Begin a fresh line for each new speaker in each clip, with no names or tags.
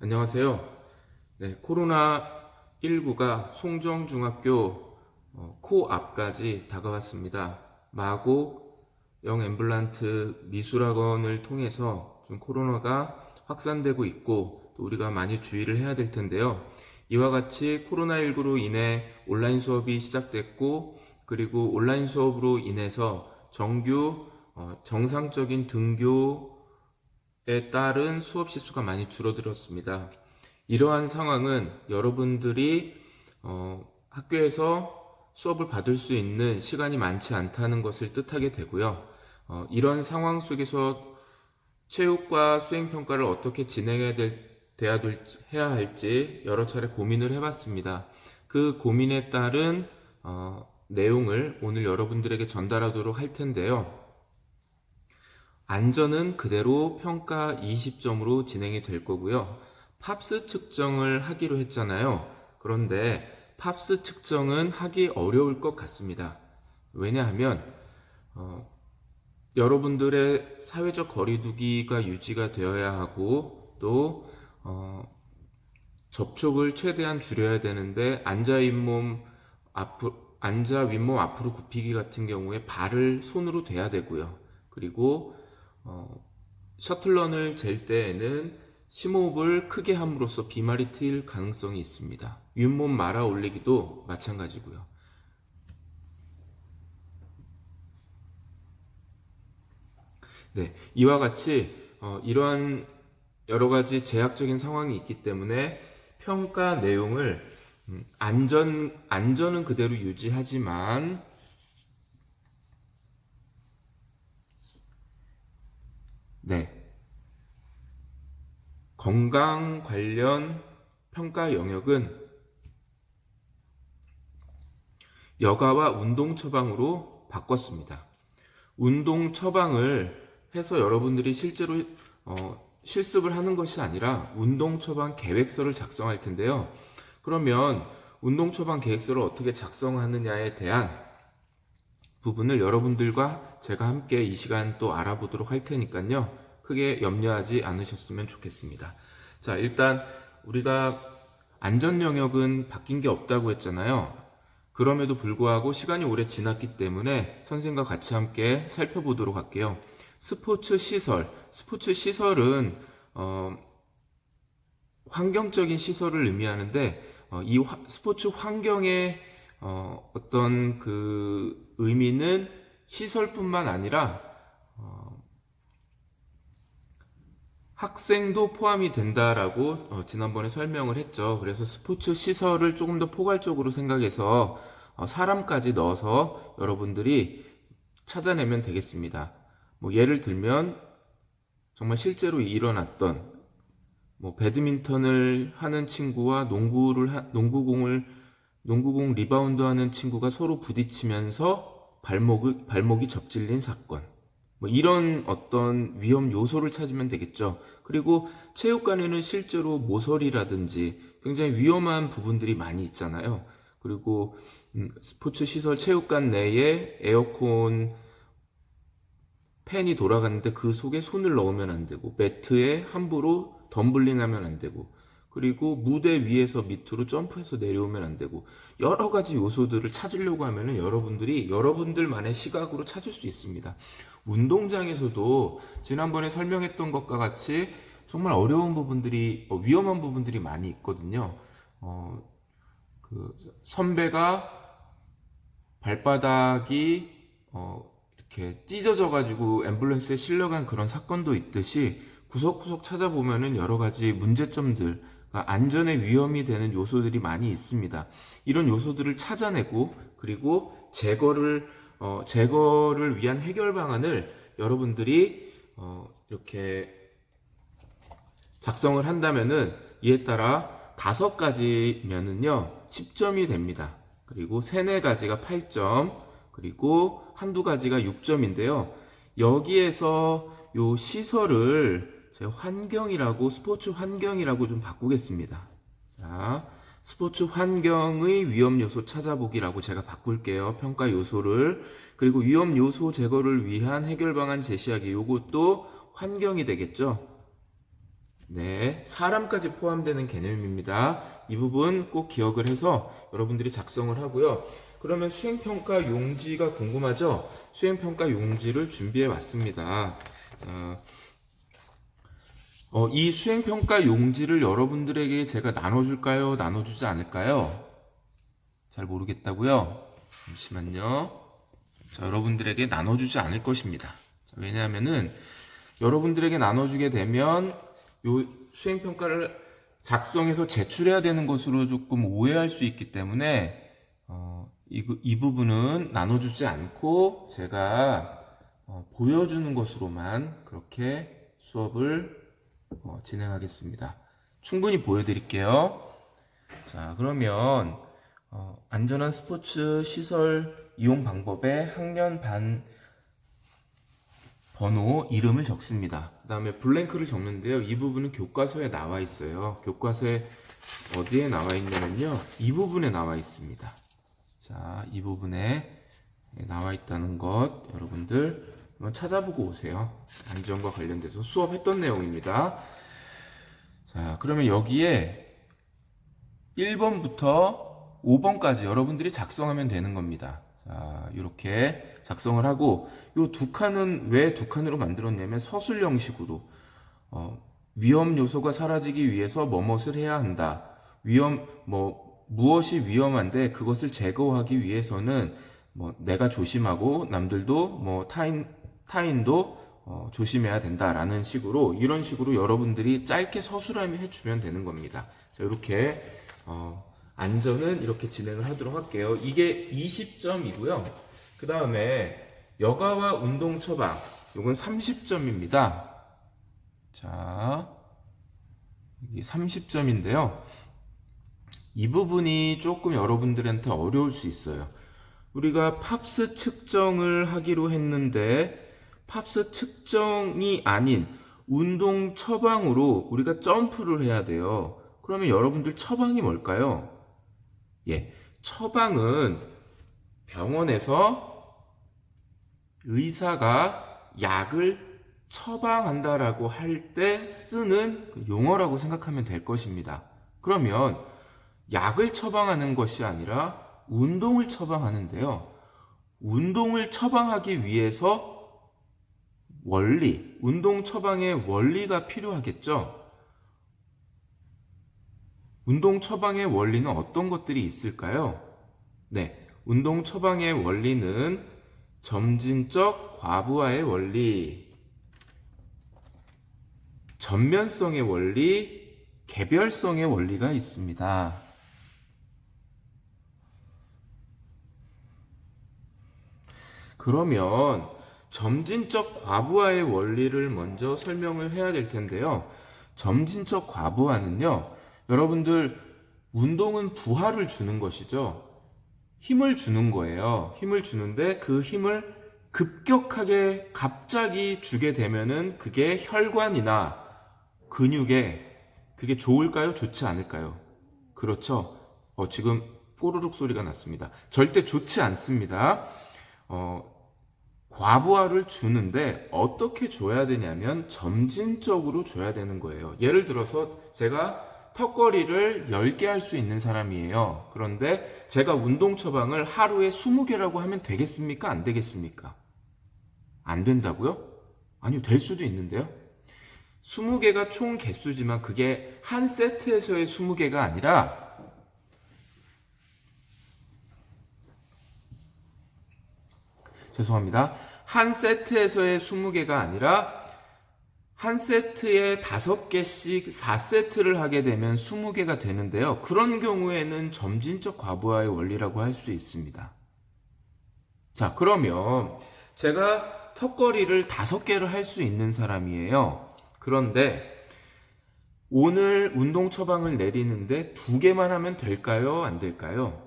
안녕하세요. 네, 코로나19가 송정중학교 코앞까지 다가왔습니다. 마곡 영앰뷸런트 미술학원을 통해서 좀 코로나가 확산되고 있고 또 우리가 많이 주의를 해야 될 텐데요. 이와 같이 코로나19로 인해 온라인 수업이 시작됐고 그리고 온라인 수업으로 인해서 정규 정상적인 등교 에 따른 수업 시수가 많이 줄어들었습니다. 이러한 상황은 여러분들이 학교에서 수업을 받을 수 있는 시간이 많지 않다는 것을 뜻하게 되고요. 이런 상황 속에서 체육과 수행평가를 어떻게 해야 할지 여러 차례 고민을 해봤습니다. 그 고민에 따른 내용을 오늘 여러분들에게 전달하도록 할 텐데요. 안전은 그대로 평가 20점으로 진행이 될 거고요. 팝스 측정을 하기로 했잖아요. 그런데 팝스 측정은 하기 어려울 것 같습니다. 왜냐하면 여러분들의 사회적 거리두기가 유지가 되어야 하고 또 접촉을 최대한 줄여야 되는데 앉아 윗몸 앞으로 굽히기 같은 경우에 발을 손으로 대야 되고요. 그리고 셔틀런을 잴 때에는 심호흡을 크게 함으로써 비말이 트일 가능성이 있습니다. 윗몸 말아 올리기도 마찬가지고요. 네, 이와 같이 이러한 여러 가지 제약적인 상황이 있기 때문에 평가 내용을 안전은 그대로 유지하지만 네, 건강 관련 평가 영역은 여가와 운동 처방으로 바꿨습니다. 운동 처방을 해서 여러분들이 실제로 실습을 하는 것이 아니라 운동 처방 계획서를 작성할 텐데요. 그러면 운동 처방 계획서를 어떻게 작성하느냐에 대한 부분을 여러분들과 제가 함께 이 시간 또 알아보도록 할 테니까요. 크게 염려하지 않으셨으면 좋겠습니다. 자, 일단 우리가 안전 영역은 바뀐 게 없다고 했잖아요. 그럼에도 불구하고 시간이 오래 지났기 때문에 선생님과 같이 함께 살펴보도록 할게요. 스포츠 시설은 환경적인 시설을 의미하는데 이 스포츠 환경의 어떤 그 의미는 시설뿐만 아니라 학생도 포함이 된다라고 지난번에 설명을 했죠. 그래서 스포츠 시설을 조금 더 포괄적으로 생각해서 사람까지 넣어서 여러분들이 찾아내면 되겠습니다. 뭐 예를 들면 정말 실제로 일어났던 뭐 배드민턴을 하는 친구와 농구공 리바운드 하는 친구가 서로 부딪히면서 발목이 접질린 사건. 뭐 이런 어떤 위험 요소를 찾으면 되겠죠. 그리고 체육관에는 실제로 모서리라든지 굉장히 위험한 부분들이 많이 있잖아요. 그리고 스포츠 시설 체육관 내에 에어컨 팬이 돌아가는데 그 속에 손을 넣으면 안 되고 매트에 함부로 덤블링하면 안 되고 그리고 무대 위에서 밑으로 점프해서 내려오면 안 되고 여러 가지 요소들을 찾으려고 하면은 여러분들이 여러분들만의 시각으로 찾을 수 있습니다. 운동장에서도 지난번에 설명했던 것과 같이 정말 어려운 부분들이 위험한 부분들이 많이 있거든요. 그 선배가 발바닥이 이렇게 찢어져 가지고 앰뷸런스에 실려간 그런 사건도 있듯이 구석구석 찾아보면은 여러 가지 문제점들, 안전에 위험이 되는 요소들이 많이 있습니다. 이런 요소들을 찾아내고 그리고 제거를 위한 해결 방안을 여러분들이 이렇게 작성을 한다면은 이에 따라 5가지면은요 10점이 됩니다. 그리고 3-4가지가 8점, 그리고 한두 가지가 6점인데요. 여기에서 요 시설을 제가 스포츠 환경이라고 좀 바꾸겠습니다. 자, 스포츠 환경의 위험 요소 찾아보기라고 제가 바꿀게요. 평가 요소를. 그리고 위험 요소 제거를 위한 해결 방안 제시하기. 요것도 환경이 되겠죠. 네, 사람까지 포함되는 개념입니다. 이 부분 꼭 기억을 해서 여러분들이 작성을 하고요. 그러면 수행평가 용지가 궁금하죠? 수행평가 용지를 준비해 왔습니다. 이 수행평가 용지를 여러분들에게 제가 나눠줄까요? 나눠주지 않을까요? 잘 모르겠다고요? 잠시만요. 자, 여러분들에게 나눠주지 않을 것입니다. 자, 왜냐하면은 여러분들에게 나눠주게 되면 요 수행평가를 작성해서 제출해야 되는 것으로 조금 오해할 수 있기 때문에 이 부분은 나눠주지 않고 제가 보여주는 것으로만 그렇게 수업을 진행하겠습니다. 충분히 보여드릴게요. 자, 그러면 안전한 스포츠 시설 이용 방법에 학년 반 번호 이름을 적습니다. 그 다음에 블랭크를 적는데요. 이 부분은 교과서에 나와 있어요. 교과서에 어디에 나와 있냐면요. 이 부분에 나와 있습니다. 자, 이 부분에 나와 있다는 것 여러분들 한번 찾아보고 오세요. 안전과 관련돼서 수업했던 내용입니다. 자, 그러면 여기에 1번부터 5번까지 여러분들이 작성하면 되는 겁니다. 자, 이렇게 작성을 하고 요 두 칸은 왜 두 칸으로 만들었냐면 서술 형식으로 위험 요소가 사라지기 위해서 뭐뭇을 해야 한다. 무엇이 위험한데 그것을 제거하기 위해서는 내가 조심하고 남들도 타인도 조심해야 된다라는 식으로 이런 식으로 여러분들이 짧게 서술하면 해주면 되는 겁니다. 자, 이렇게 안전은 이렇게 진행을 하도록 할게요. 이게 20점이고요. 그 다음에 여가와 운동 처방, 이건 30점입니다. 자, 이게 30점인데요. 이 부분이 조금 여러분들한테 어려울 수 있어요. 우리가 팝스 측정을 하기로 했는데 팝스 측정이 아닌 운동 처방으로 우리가 점프를 해야 돼요. 그러면 여러분들 처방이 뭘까요? 예, 처방은 병원에서 의사가 약을 처방한다라고 할 때 쓰는 용어라고 생각하면 될 것입니다. 그러면 약을 처방하는 것이 아니라 운동을 처방하는데요. 운동을 처방하기 위해서 운동 처방의 원리가 필요하겠죠. 운동 처방의 원리는 어떤 것들이 있을까요? 네, 운동 처방의 원리는 점진적 과부하의 원리, 전면성의 원리, 개별성의 원리가 있습니다. 그러면 점진적 과부하의 원리를 먼저 설명을 해야 될 텐데요. 점진적 과부하는요, 여러분들 운동은 부하를 주는 것이죠. 힘을 주는 거예요. 힘을 주는데 그 힘을 급격하게 갑자기 주게 되면은 그게 혈관이나 근육에 그게 좋을까요? 좋지 않을까요? 그렇죠. 지금 꼬르륵 소리가 났습니다. 절대 좋지 않습니다. 과부하를 주는데 어떻게 줘야 되냐면 점진적으로 줘야 되는 거예요. 예를 들어서 제가 턱걸이를 10개 할 수 있는 사람이에요. 그런데 제가 운동 처방을 하루에 20개라고 하면 되겠습니까? 안 되겠습니까? 안 된다고요? 아니요, 될 수도 있는데요. 20개가 총 개수지만 그게 한 세트에서의 20개가 아니라 죄송합니다. 한 세트에서의 20개가 아니라 한 세트에 5개씩 4세트를 하게 되면 20개가 되는데요. 그런 경우에는 점진적 과부하의 원리라고 할 수 있습니다. 자, 그러면 제가 턱걸이를 5개를 할 수 있는 사람이에요. 그런데 오늘 운동 처방을 내리는데 2개만 하면 될까요? 안 될까요?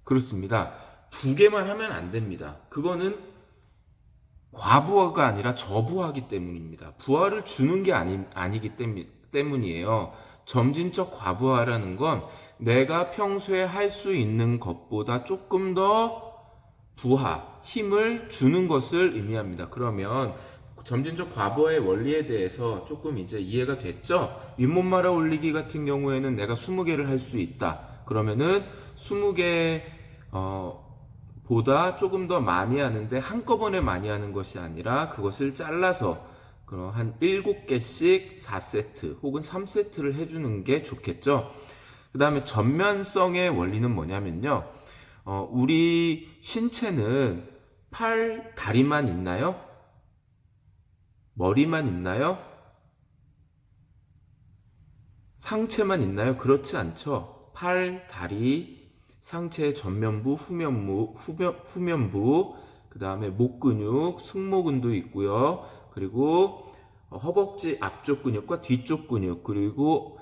그렇습니다. 2개만 하면 안 됩니다. 그거는 과부하가 아니라 저부하기 때문입니다. 부하를 주는 게 아니기 때문이에요. 점진적 과부하라는 건 내가 평소에 할 수 있는 것보다 조금 더 힘을 주는 것을 의미합니다. 그러면 점진적 과부하의 원리에 대해서 조금 이제 이해가 됐죠? 윗몸 말아 올리기 같은 경우에는 내가 20개를 할 수 있다. 그러면은 20개 보다 조금 더 많이 하는데 한꺼번에 많이 하는 것이 아니라 그것을 잘라서 그럼 한 7개씩 4세트 혹은 3세트를 해주는 게 좋겠죠. 그 다음에 전면성의 원리는 뭐냐면요. 우리 신체는 팔, 다리만 있나요? 머리만 있나요? 상체만 있나요? 그렇지 않죠. 팔, 다리, 상체의 전면부, 후면부, 그 다음에 목 근육, 승모근도 있고요. 그리고 허벅지 앞쪽 근육과 뒤쪽 근육, 그리고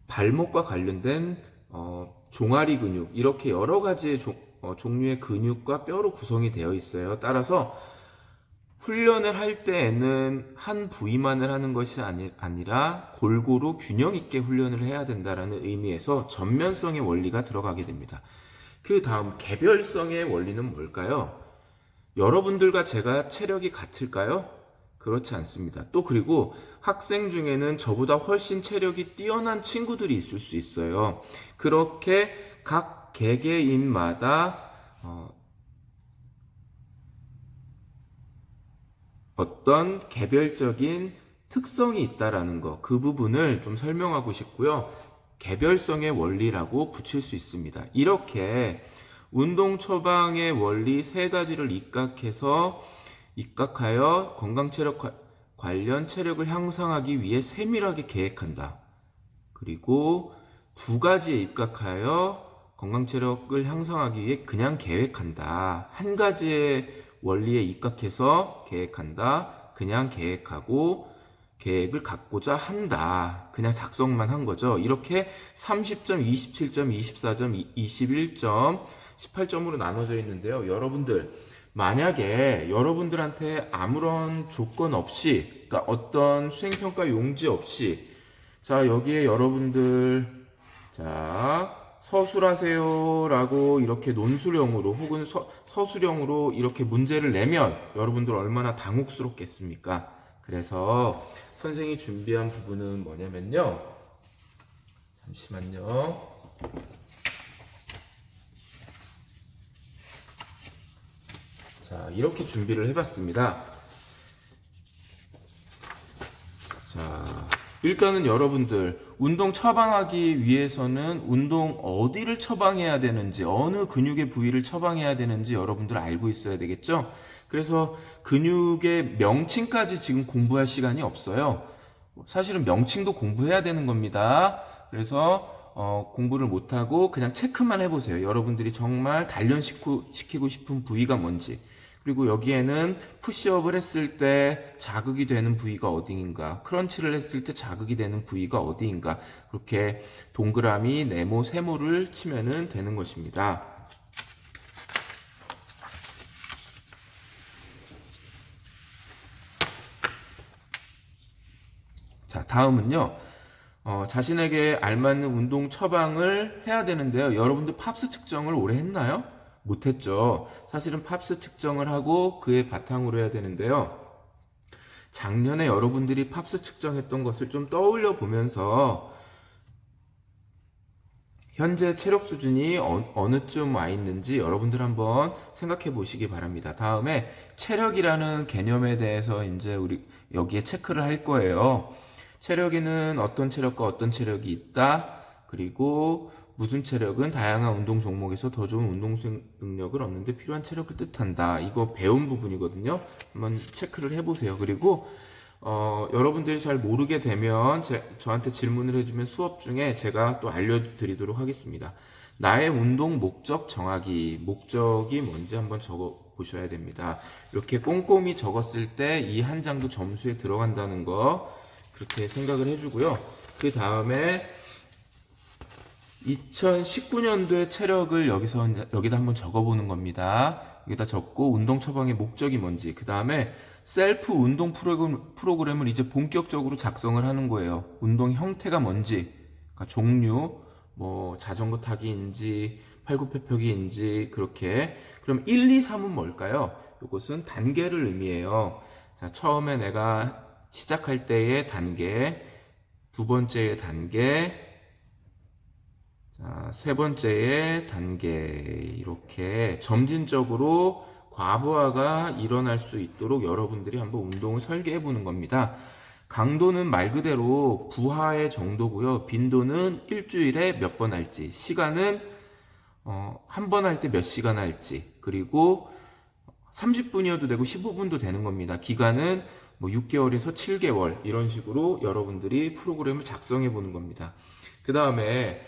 발목과 관련된 종아리 근육, 이렇게 여러 가지의 종류의 근육과 뼈로 구성이 되어 있어요. 따라서 훈련을 할 때에는 한 부위만을 하는 것이 아니라 골고루 균형 있게 훈련을 해야 된다는 의미에서 전면성의 원리가 들어가게 됩니다. 그 다음 개별성의 원리는 뭘까요? 여러분들과 제가 체력이 같을까요? 그렇지 않습니다. 또 그리고 학생 중에는 저보다 훨씬 체력이 뛰어난 친구들이 있을 수 있어요. 그렇게 각 개개인마다 어떤 개별적인 특성이 있다라는 거, 그 부분을 좀 설명하고 싶고요. 개별성의 원리라고 붙일 수 있습니다. 이렇게 운동 처방의 원리 3가지를 입각하여 건강체력 관련 체력을 향상하기 위해 세밀하게 계획한다. 그리고 2가지에 입각하여 건강체력을 향상하기 위해 그냥 계획한다. 1가지의 원리에 입각해서 계획한다. 그냥 계획하고 계획을 갖고자 한다. 그냥 작성만 한 거죠. 이렇게 30점, 27점, 24점, 21점, 18점으로 나눠져 있는데요. 여러분들, 만약에 여러분들한테 아무런 조건 없이, 그러니까 어떤 수행평가 용지 없이, 자, 여기에 여러분들, 자, 서술하세요라고 이렇게 논술형으로 혹은 서술형으로 이렇게 문제를 내면 여러분들 얼마나 당혹스럽겠습니까? 그래서 선생님이 준비한 부분은 뭐냐면요. 잠시만요. 자, 이렇게 준비를 해봤습니다. 자, 일단은 여러분들 운동 처방하기 위해서는 운동 어디를 처방해야 되는지, 어느 근육의 부위를 처방해야 되는지 여러분들 알고 있어야 되겠죠? 그래서 근육의 명칭까지 지금 공부할 시간이 없어요. 사실은 명칭도 공부해야 되는 겁니다. 그래서 공부를 못하고 그냥 체크만 해보세요. 여러분들이 정말 단련시키고 싶은 부위가 뭔지. 그리고 여기에는 푸시업을 했을 때 자극이 되는 부위가 어디인가, 크런치를 했을 때 자극이 되는 부위가 어디인가, 그렇게 동그라미, 네모, 세모를 치면은 되는 것입니다. 자, 다음은요. 자신에게 알맞는 운동 처방을 해야 되는데요. 여러분들 팝스 측정을 오래 했나요? 못했죠. 사실은 팝스 측정을 하고 그에 바탕으로 해야 되는데요. 작년에 여러분들이 팝스 측정했던 것을 좀 떠올려 보면서 현재 체력 수준이 어느 쯤 와 있는지 여러분들 한번 생각해 보시기 바랍니다. 다음에 체력이라는 개념에 대해서 이제 우리 여기에 체크를 할 거예요. 체력에는 어떤 체력과 어떤 체력이 있다. 그리고 무슨 체력은 다양한 운동 종목에서 더 좋은 운동 수행 능력을 얻는 데 필요한 체력을 뜻한다. 이거 배운 부분이거든요. 한번 체크를 해보세요. 그리고 여러분들이 잘 모르게 되면 저한테 질문을 해주면 수업 중에 제가 또 알려드리도록 하겠습니다. 나의 운동 목적 정하기, 목적이 뭔지 한번 적어 보셔야 됩니다. 이렇게 꼼꼼히 적었을 때 이 한 장도 점수에 들어간다는 거 그렇게 생각을 해주고요. 그 다음에 2019년도의 체력을 여기다 한번 적어보는 겁니다. 여기다 적고 운동 처방의 목적이 뭔지, 그 다음에 셀프 운동 프로그램을 이제 본격적으로 작성을 하는 거예요. 운동 형태가 뭔지, 그러니까 종류, 뭐 자전거 타기인지 팔굽혀펴기인지 그렇게. 그럼 1, 2, 3은 뭘까요? 이것은 단계를 의미해요. 자, 처음에 내가 시작할 때의 단계, 두 번째의 단계, 자, 세 번째의 단계, 이렇게 점진적으로 과부하가 일어날 수 있도록 여러분들이 한번 운동을 설계해 보는 겁니다. 강도는 말 그대로 부하의 정도고요. 빈도는 일주일에 몇 번 할지, 시간은 한 번 할 때 몇 시간 할지, 그리고 30분이어도 되고 15분도 되는 겁니다. 기간은 뭐 6개월에서 7개월 이런 식으로 여러분들이 프로그램을 작성해 보는 겁니다. 그 다음에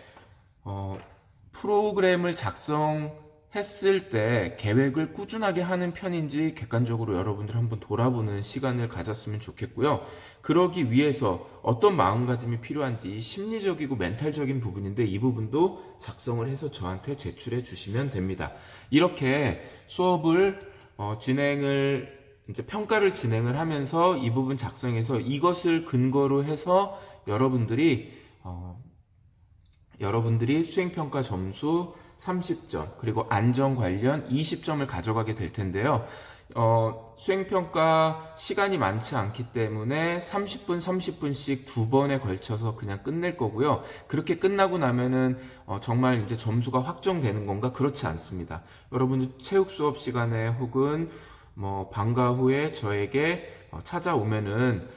프로그램을 작성했을 때 계획을 꾸준하게 하는 편인지 객관적으로 여러분들 한번 돌아보는 시간을 가졌으면 좋겠고요. 그러기 위해서 어떤 마음가짐이 필요한지 심리적이고 멘탈적인 부분인데 이 부분도 작성을 해서 저한테 제출해 주시면 됩니다. 이렇게 수업을 이제 평가를 진행을 하면서 이 부분 작성해서 이것을 근거로 해서 여러분들이 수행평가 점수 30점, 그리고 안전 관련 20점을 가져가게 될 텐데요. 수행평가 시간이 많지 않기 때문에 30분, 30분씩 두 번에 걸쳐서 그냥 끝낼 거고요. 그렇게 끝나고 나면은 정말 이제 점수가 확정되는 건가? 그렇지 않습니다. 여러분들 체육 수업 시간에 혹은 뭐 방과 후에 저에게 찾아오면은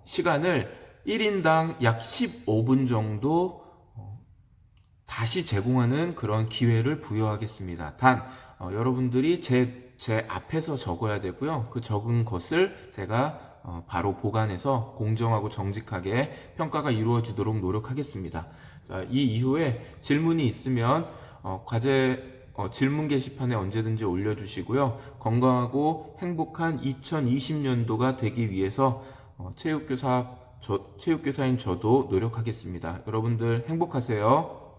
시간을 1인당 약 15분 정도 다시 제공하는 그런 기회를 부여하겠습니다. 단 여러분들이 제 앞에서 적어야 되고요. 그 적은 것을 제가 바로 보관해서 공정하고 정직하게 평가가 이루어지도록 노력하겠습니다. 자, 이 이후에 질문이 있으면 질문 게시판에 언제든지 올려주시고요. 건강하고 행복한 2020년도가 되기 위해서 체육교사인 저도 노력하겠습니다. 여러분들 행복하세요.